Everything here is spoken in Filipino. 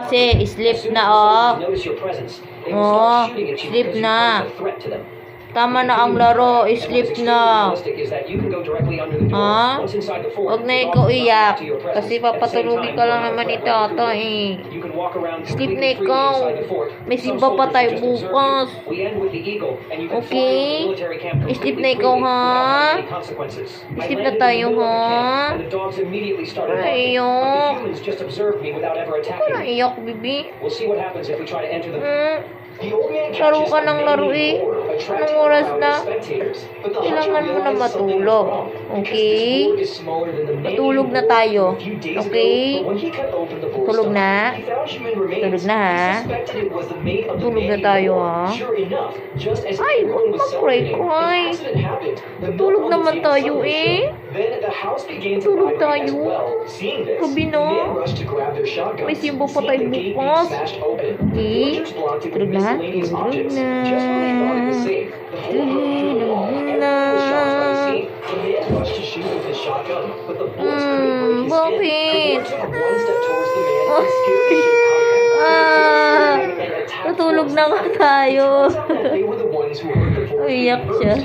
Kasi, sleep na, oh. Oh, sleep na. Tama na ang laro, sleep na. Ha? Huwag na ikaw iyak. Kasi papatulugin ka lang naman ni tata eh. Sleep na ikaw. May simba pa tayo bukas. Okay? Sleep na ikaw, ha? Sleep na tayo, ha? Iyak. Iyak, bibi. Laro ka ng laro eh. Anong oras na? Kailangan mo na matulog. Okay? Matulog na tayo. Okay? Tulog na? Tulog na, ha? Tulog na tayo, ha? Ay, huwag mag-cry-cry. Tulog naman tayo eh. Tulog tayo. Gabi na. May simbo pa tayo bukas. Okay? Tulog na? Tulog na. Tulog na. Bakit? Natulog na nga tayo. Umiyak siya.